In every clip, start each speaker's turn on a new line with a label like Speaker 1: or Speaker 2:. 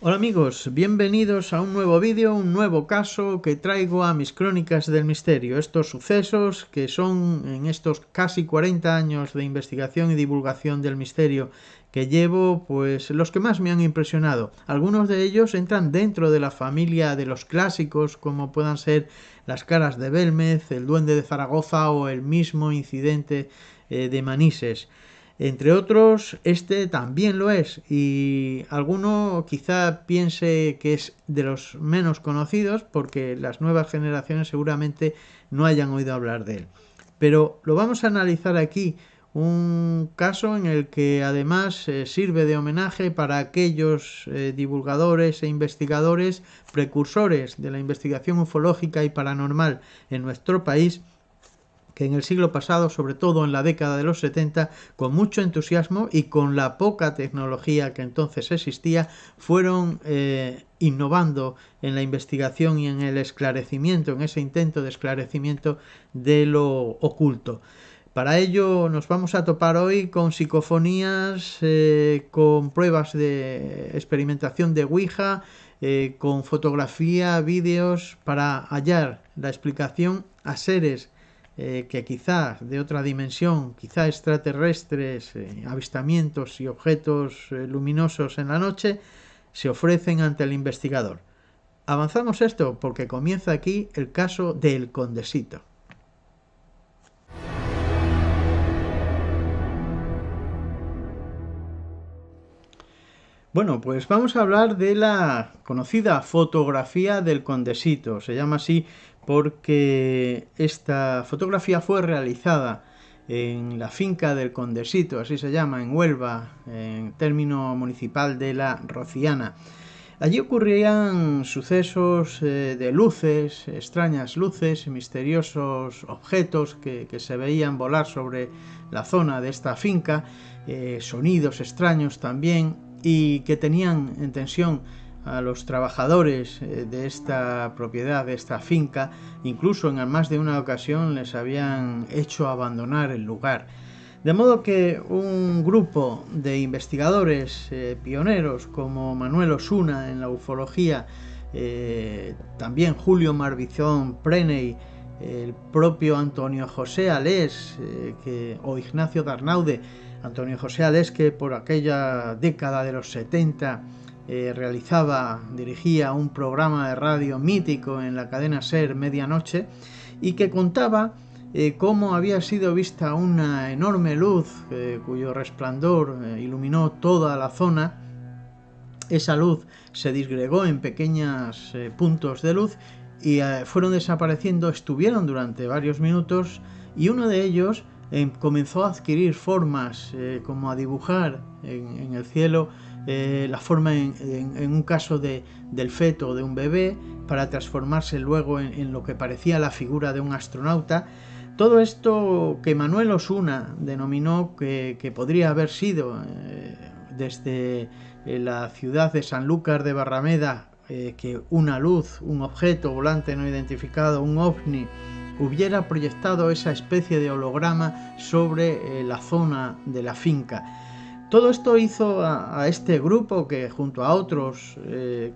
Speaker 1: Hola amigos, bienvenidos a un nuevo vídeo, un nuevo caso que traigo a mis crónicas del misterio. Estos sucesos que son en estos casi 40 años de investigación y divulgación del misterio que llevo, pues los que más me han impresionado. Algunos de ellos entran dentro de la familia de los clásicos, como puedan ser las caras de Belmez, el duende de Zaragoza o el mismo incidente de Manises. Entre otros, este también lo es y alguno quizá piense que es de los menos conocidos porque las nuevas generaciones seguramente no hayan oído hablar de él. Pero lo vamos a analizar aquí, un caso en el que además sirve de homenaje para aquellos divulgadores e investigadores precursores de la investigación ufológica y paranormal en nuestro país que en el siglo pasado, sobre todo en la década de los 70, con mucho entusiasmo y con la poca tecnología que entonces existía, fueron innovando en la investigación y en el esclarecimiento, en ese intento de esclarecimiento de lo oculto. Para ello nos vamos a topar hoy con psicofonías, con pruebas de experimentación de Ouija, con fotografía, vídeos, para hallar la explicación a seres que quizá de otra dimensión, quizá extraterrestres, avistamientos y objetos luminosos en la noche, se ofrecen ante el investigador. Avanzamos esto porque comienza aquí el caso del Condesito. Bueno, pues vamos a hablar de la conocida fotografía del Condesito. Se llama así porque esta fotografía fue realizada en la finca del Condesito, así se llama, en Huelva, en término municipal de la Rociana. Allí ocurrían sucesos de luces, extrañas luces, misteriosos objetos que se veían volar sobre la zona de esta finca, sonidos extraños también, y que tenían en tensión a los trabajadores de esta propiedad, de esta finca. Incluso en más de una ocasión les habían hecho abandonar el lugar. De modo que un grupo de investigadores pioneros como Manuel Osuna en la ufología, también Julio Marbizón Preney, el propio Antonio José Alés o Ignacio Darnaude, Antonio José Alés, que por aquella década de los 70 dirigía un programa de radio mítico en la cadena SER Medianoche y que contaba cómo había sido vista una enorme luz cuyo resplandor iluminó toda la zona. Esa luz se disgregó en pequeños puntos de luz y fueron desapareciendo, estuvieron durante varios minutos y uno de ellos comenzó a adquirir formas, como a dibujar en el cielo la forma en un caso del feto de un bebé, para transformarse luego en lo que parecía la figura de un astronauta. Todo esto que Manuel Osuna denominó que podría haber sido desde la ciudad de Sanlúcar de Barrameda, que una luz, un objeto volante no identificado, un ovni, hubiera proyectado esa especie de holograma sobre la zona de la finca. Todo esto hizo a este grupo, que junto a otros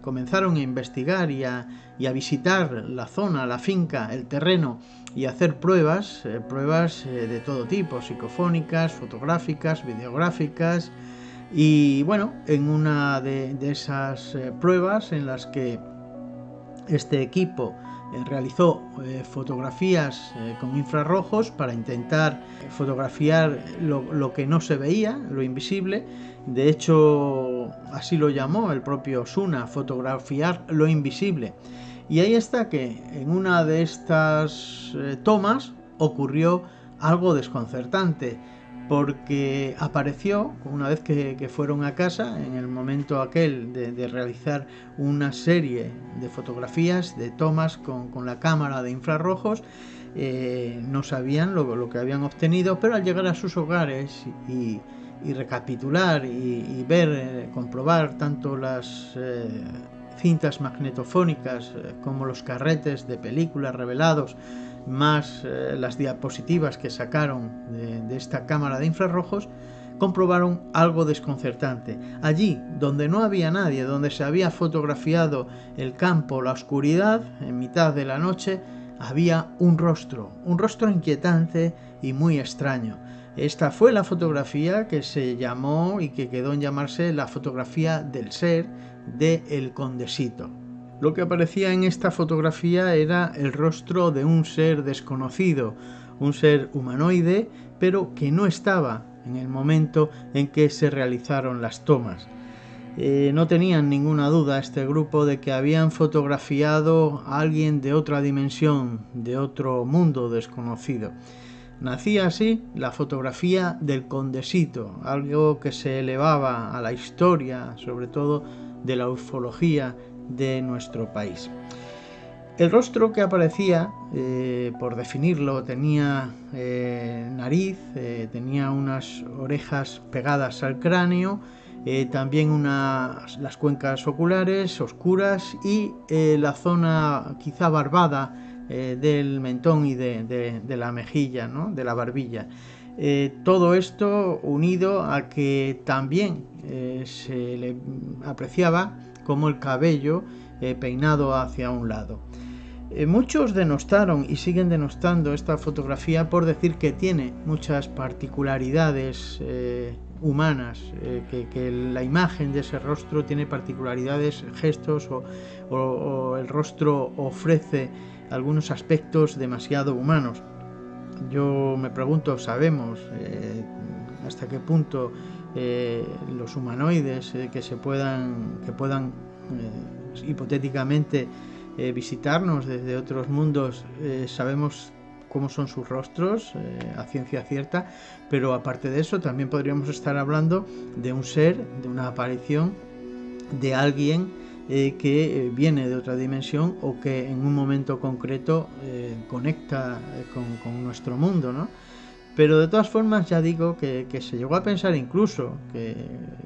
Speaker 1: comenzaron a investigar y a visitar la zona, la finca, el terreno, y a hacer pruebas de todo tipo, psicofónicas, fotográficas, videográficas. Y bueno, en una de esas pruebas en las que este equipo realizó fotografías con infrarrojos para intentar fotografiar lo que no se veía, lo invisible. De hecho, así lo llamó el propio Osuna, fotografiar lo invisible. Y ahí está que en una de estas tomas ocurrió algo desconcertante, porque apareció, una vez que fueron a casa, en el momento aquel de realizar una serie de fotografías, de tomas con la cámara de infrarrojos, no sabían lo que habían obtenido, pero al llegar a sus hogares y recapitular y ver, comprobar tanto las cintas magnetofónicas como los carretes de películas revelados, más las diapositivas que sacaron de esta cámara de infrarrojos, comprobaron algo desconcertante. Allí, donde no había nadie, donde se había fotografiado el campo, la oscuridad, en mitad de la noche, había un rostro inquietante y muy extraño. Esta fue la fotografía que se llamó y que quedó en llamarse la fotografía del ser de El Condesito. Lo que aparecía en esta fotografía era el rostro de un ser desconocido, un ser humanoide, pero que no estaba en el momento en que se realizaron las tomas. No tenían ninguna duda este grupo de que habían fotografiado a alguien de otra dimensión, de otro mundo desconocido. Nacía así la fotografía del Condesito, algo que se elevaba a la historia, sobre todo de la ufología de nuestro país. El rostro que aparecía, por definirlo, tenía nariz, tenía unas orejas pegadas al cráneo, también las cuencas oculares oscuras y la zona quizá barbada del mentón y de la mejilla, ¿no? De la barbilla. Todo esto unido a que también se le apreciaba como el cabello peinado hacia un lado. Muchos denostaron y siguen denostando esta fotografía por decir que tiene muchas particularidades humanas, que la imagen de ese rostro tiene particularidades, gestos o el rostro ofrece algunos aspectos demasiado humanos. Yo me pregunto, ¿sabemos hasta qué punto los humanoides que puedan hipotéticamente visitarnos desde otros mundos, sabemos cómo son sus rostros a ciencia cierta, pero aparte de eso también podríamos estar hablando de un ser, de una aparición, de alguien que viene de otra dimensión o que en un momento concreto conecta con nuestro mundo, ¿no? Pero de todas formas ya digo que se llegó a pensar incluso que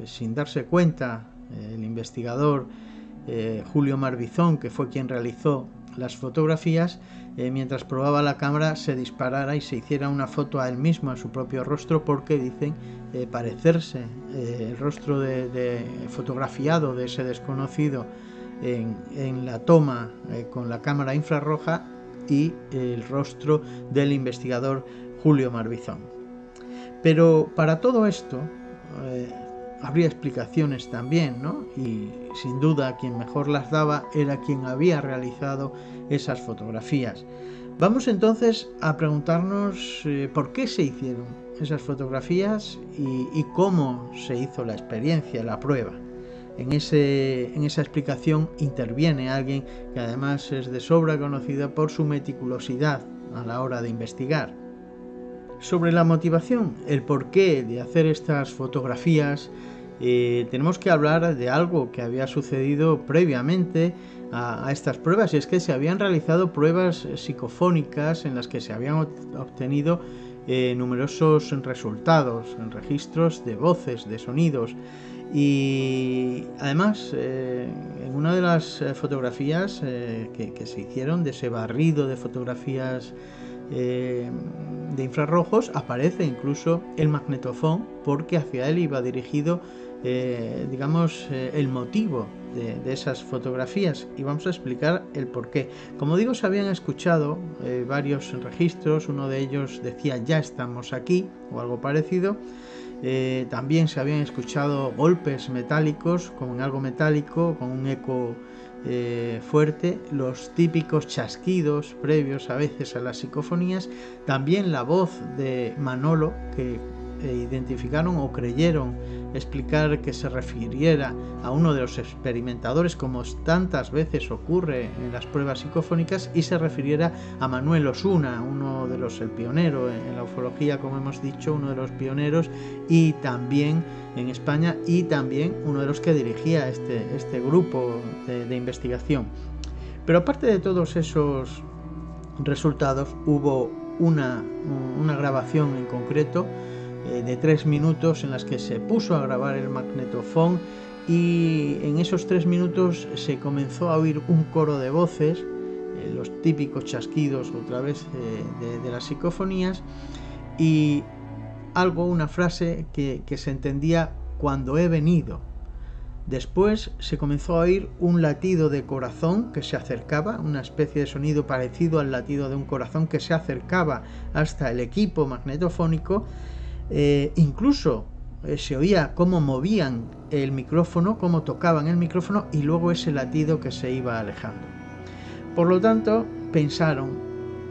Speaker 1: sin darse cuenta el investigador Julio Marbizón, que fue quien realizó las fotografías, mientras probaba la cámara se disparara y se hiciera una foto a él mismo, a su propio rostro, porque dicen parecerse el rostro fotografiado de ese desconocido en la toma con la cámara infrarroja y el rostro del investigador Julio Marbizón. Pero para todo esto habría explicaciones también, ¿no? Y sin duda quien mejor las daba era quien había realizado esas fotografías. Vamos entonces a preguntarnos por qué se hicieron esas fotografías y cómo se hizo la experiencia, la prueba. En esa explicación interviene alguien que además es de sobra conocida por su meticulosidad a la hora de investigar. Sobre la motivación, el porqué de hacer estas fotografías, tenemos que hablar de algo que había sucedido previamente a estas pruebas, y es que se habían realizado pruebas psicofónicas en las que se habían obtenido numerosos resultados, registros de voces, de sonidos, y además en una de las fotografías que se hicieron, de ese barrido de fotografías de infrarrojos, aparece incluso el magnetofón, porque hacia él iba dirigido el motivo de esas fotografías, y vamos a explicar el porqué. Como digo, se habían escuchado varios registros, uno de ellos decía "ya estamos aquí" o algo parecido. También se habían escuchado golpes metálicos, con algo metálico, con un eco fuerte, los típicos chasquidos previos a veces a las psicofonías, también la voz de Manolo, que identificaron o creyeron explicar que se refiriera a uno de los experimentadores, como tantas veces ocurre en las pruebas psicofónicas, y se refiriera a Manuel Osuna, uno de el pionero en la ufología, como hemos dicho, uno de los pioneros, y también en España, y también uno de los que dirigía este grupo de investigación. Pero aparte de todos esos resultados, hubo una grabación en concreto de 3 minutos en las que se puso a grabar el magnetofón, y en esos 3 minutos se comenzó a oír un coro de voces, los típicos chasquidos otra vez de las psicofonías, y una frase que se entendía: cuando he venido. Después se comenzó a oír un latido de corazón que se acercaba, una especie de sonido parecido al latido de un corazón que se acercaba hasta el equipo magnetofónico. Incluso se oía cómo movían el micrófono, cómo tocaban el micrófono, y luego ese latido que se iba alejando. Por lo tanto, pensaron: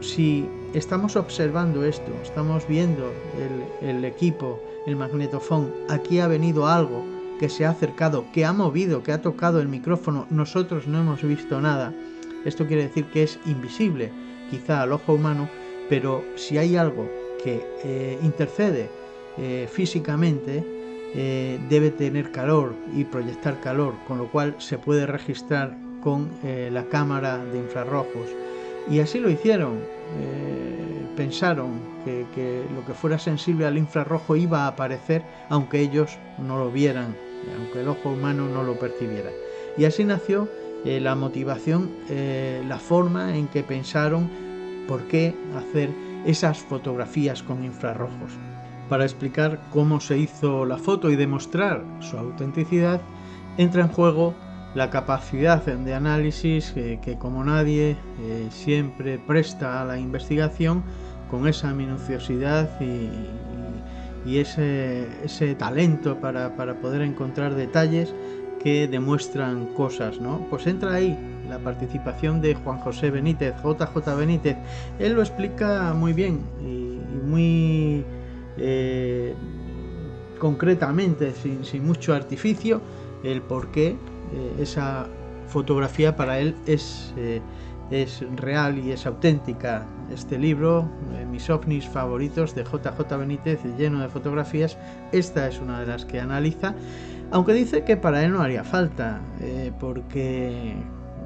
Speaker 1: si estamos observando esto, estamos viendo el equipo, el magnetofón, aquí ha venido algo que se ha acercado, que ha movido, que ha tocado el micrófono, nosotros no hemos visto nada. Esto quiere decir que es invisible, quizá al ojo humano, pero si hay algo que intercede físicamente, debe tener calor y proyectar calor, con lo cual se puede registrar con la cámara de infrarrojos. Y así lo hicieron. Pensaron que lo que fuera sensible al infrarrojo iba a aparecer, aunque ellos no lo vieran, aunque el ojo humano no lo percibiera. Y así nació la motivación, la forma en que pensaron por qué hacer esas fotografías con infrarrojos. Para explicar cómo se hizo la foto y demostrar su autenticidad, entra en juego la capacidad de análisis que como nadie siempre presta a la investigación, con esa minuciosidad y ese talento para poder encontrar detalles que demuestran cosas, ¿no? Pues entra ahí la participación de Juan José Benítez, JJ Benítez. Él lo explica muy bien y muy concretamente, sin mucho artificio, el por qué esa fotografía para él es real y es auténtica. Este libro, Mis ovnis favoritos, de JJ Benítez, lleno de fotografías, esta es una de las que analiza, aunque dice que para él no haría falta, porque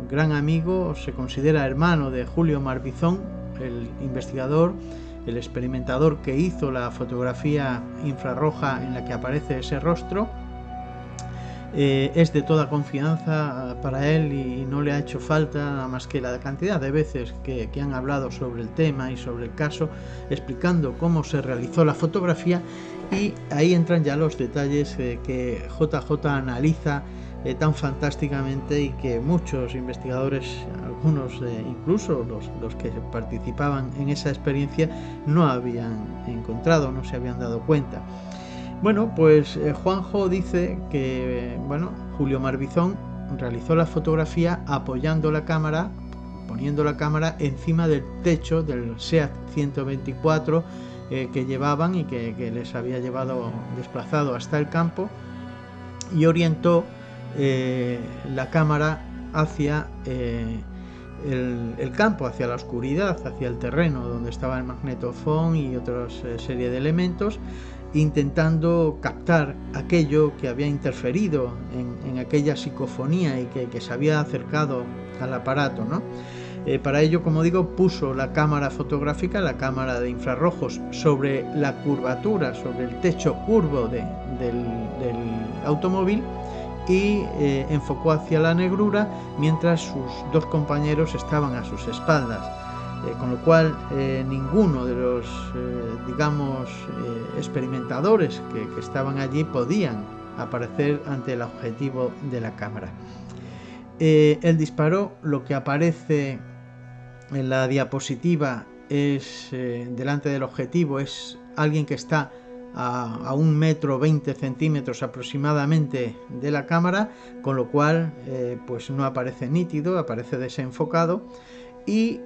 Speaker 1: gran amigo, se considera hermano de Julio Marbizón, el investigador, el experimentador que hizo la fotografía infrarroja en la que aparece ese rostro. Es de toda confianza para él y no le ha hecho falta nada más que la cantidad de veces que han hablado sobre el tema y sobre el caso, explicando cómo se realizó la fotografía, y ahí entran ya los detalles que JJ analiza tan fantásticamente y que muchos investigadores, algunos incluso los que participaban en esa experiencia, no habían encontrado, no se habían dado cuenta. Bueno, pues Juanjo dice que Julio Marbizón realizó la fotografía apoyando la cámara, poniendo la cámara encima del techo del SEAT 124 que llevaban y que les había desplazado hasta el campo, y orientó la cámara hacia el campo, hacia la oscuridad, hacia el terreno donde estaba el magnetofón y otra serie de elementos, intentando captar aquello que había interferido en aquella psicofonía y que se había acercado al aparato, ¿no? Para ello, como digo, puso la cámara fotográfica, la cámara de infrarrojos, sobre la curvatura, sobre el techo curvo del automóvil, y enfocó hacia la negrura mientras sus dos compañeros estaban a sus espaldas. Con lo cual ninguno de los experimentadores que estaban allí podían aparecer ante el objetivo de la cámara. El disparo, lo que aparece en la diapositiva es delante del objetivo, es alguien que está a 1,20 m aproximadamente de la cámara, con lo cual pues no aparece nítido, aparece desenfocado. Y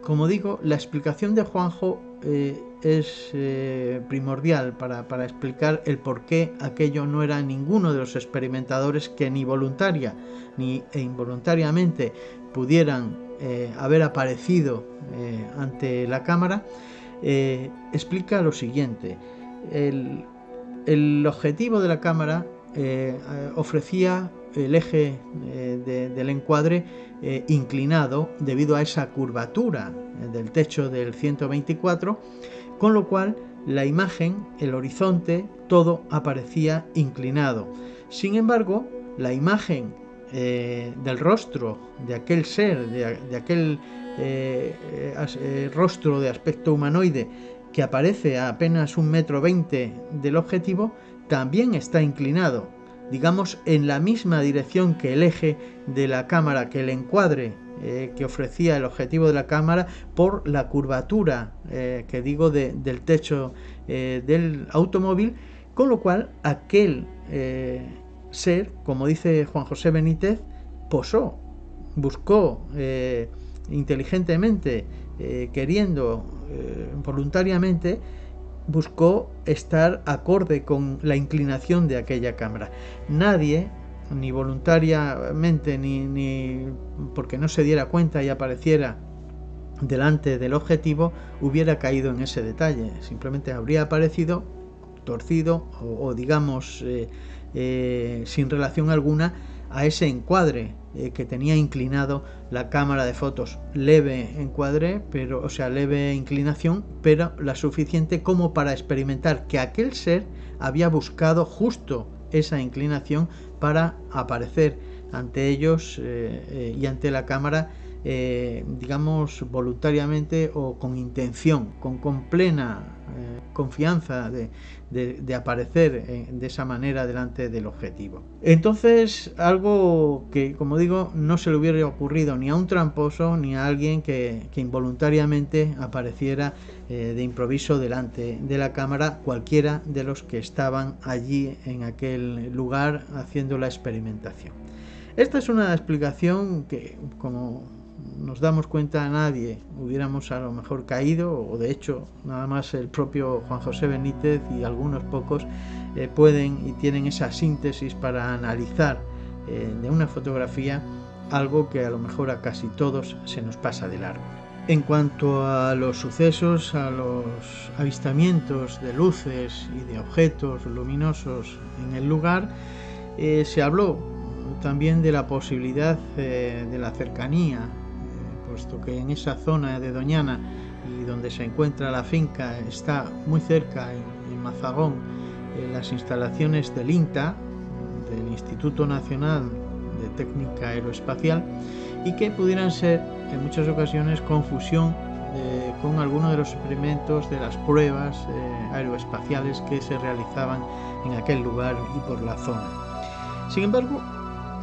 Speaker 1: como digo, la explicación de Juanjo es primordial para explicar el por qué aquello no era ninguno de los experimentadores que ni voluntaria ni involuntariamente pudieran haber aparecido ante la cámara. Explica lo siguiente: el objetivo de la cámara ofrecía el eje del encuadre inclinado debido a esa curvatura del techo del 124, con lo cual la imagen, el horizonte, todo aparecía inclinado. Sin embargo, la imagen del rostro de aquel ser, de aquel rostro de aspecto humanoide que aparece a apenas 1,20 m del objetivo, también está inclinado, digamos, en la misma dirección que el eje de la cámara, que el encuadre que ofrecía el objetivo de la cámara, por la curvatura que digo del techo del automóvil, con lo cual aquel ser, como dice Juan José Benítez, posó, buscó inteligentemente, queriendo, voluntariamente, buscó estar acorde con la inclinación de aquella cámara. Nadie, ni voluntariamente, ni porque no se diera cuenta y apareciera delante del objetivo, hubiera caído en ese detalle. Simplemente habría aparecido torcido o digamos, sin relación alguna a ese encuadre que tenía inclinado la cámara de fotos. Leve encuadre, pero, o sea, leve inclinación, pero la suficiente como para experimentar que aquel ser había buscado justo esa inclinación para aparecer ante ellos y ante la cámara, digamos, voluntariamente o con intención, con plena confianza de aparecer de esa manera delante del objetivo. Entonces, algo que, como digo, no se le hubiera ocurrido ni a un tramposo ni a alguien que involuntariamente apareciera de improviso delante de la cámara, cualquiera de los que estaban allí en aquel lugar haciendo la experimentación. Esta es una explicación que, como nos damos cuenta, nadie hubiéramos a lo mejor caído, o de hecho nada más el propio Juan José Benítez y algunos pocos pueden y tienen esa síntesis para analizar de una fotografía algo que a lo mejor a casi todos se nos pasa de largo. En cuanto a los sucesos, a los avistamientos de luces y de objetos luminosos en el lugar, se habló también de la posibilidad de la cercanía, puesto que en esa zona de Doñana y donde se encuentra la finca está muy cerca, en Mazagón, las instalaciones del INTA, del Instituto Nacional de Técnica Aeroespacial, y que pudieran ser en muchas ocasiones confusión con algunos de los experimentos de las pruebas aeroespaciales que se realizaban en aquel lugar y por la zona. Sin embargo,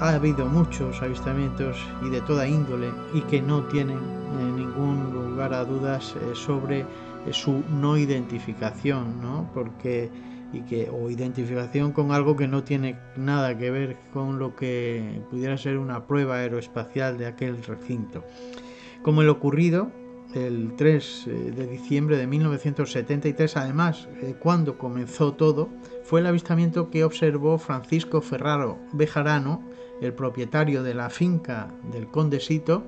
Speaker 1: ha habido muchos avistamientos y de toda índole y que no tienen ningún lugar a dudas sobre su no identificación, ¿no? O identificación con algo que no tiene nada que ver con lo que pudiera ser una prueba aeroespacial de aquel recinto. Como el ocurrido el 3 de diciembre de 1973, además, cuando comenzó todo, fue el avistamiento que observó Francisco Ferraro Bejarano, el propietario de la finca del Condesito,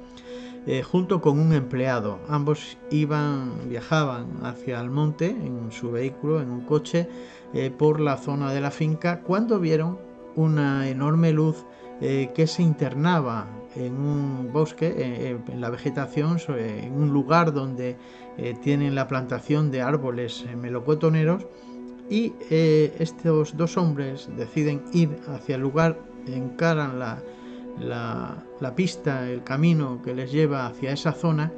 Speaker 1: junto con un empleado. Ambos viajaban hacia el monte en su vehículo, en un coche, por la zona de la finca, cuando vieron una enorme luz que se internaba en un bosque, en la vegetación, en un lugar donde tienen la plantación de árboles melocotoneros, y estos dos hombres deciden ir hacia el lugar, encaran la pista, el camino que les lleva hacia esa zona,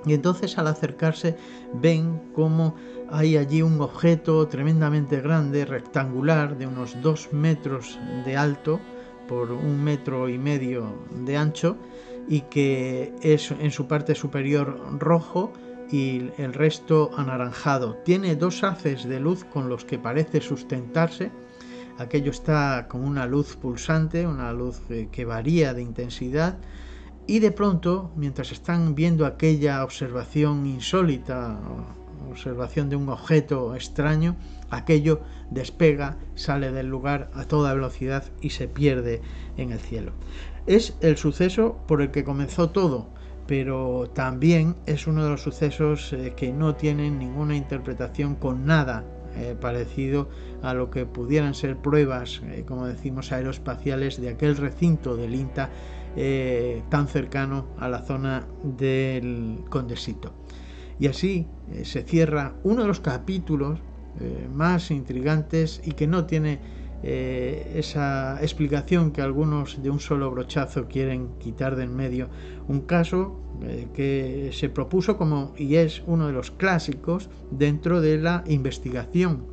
Speaker 1: y entonces al acercarse ven cómo hay allí un objeto tremendamente grande, rectangular, de unos 2 metros de alto por 1,5 metros de ancho, y que es en su parte superior rojo y el resto anaranjado. Tiene 2 haces de luz con los que parece sustentarse. Aquello está con una luz pulsante, una luz que varía de intensidad, y de pronto, mientras están viendo aquella observación insólita, observación de un objeto extraño, aquello despega, sale del lugar a toda velocidad y se pierde en el cielo. Es el suceso por el que comenzó todo, pero también es uno de los sucesos que no tienen ninguna interpretación con nada parecido a lo que pudieran ser pruebas, como decimos, aeroespaciales de aquel recinto del INTA tan cercano a la zona del Condesito. Y así se cierra uno de los capítulos más intrigantes y que no tiene esa explicación que algunos de un solo brochazo quieren quitar del medio. Un caso que se propuso y es uno de los clásicos dentro de la investigación,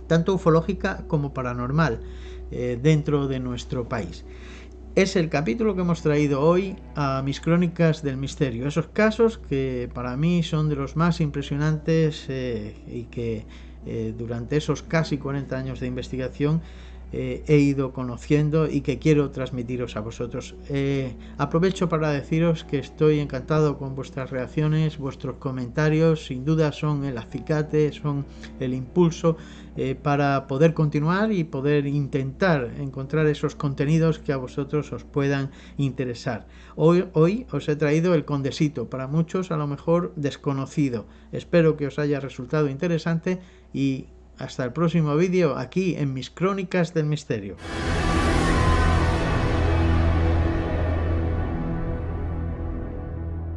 Speaker 1: tanto ufológica como paranormal, dentro de nuestro país. Es el capítulo que hemos traído hoy a mis crónicas del misterio. Esos casos que para mí son de los más impresionantes y que durante esos casi 40 años de investigación he ido conociendo y que quiero transmitiros a vosotros. Aprovecho para deciros que estoy encantado con vuestras reacciones, vuestros comentarios. Sin duda son el acicate, son el impulso para poder continuar y poder intentar encontrar esos contenidos que a vosotros os puedan interesar. Hoy os he traído el Condesito, para muchos a lo mejor desconocido. Espero que os haya resultado interesante y hasta el próximo vídeo aquí en mis Crónicas del Misterio.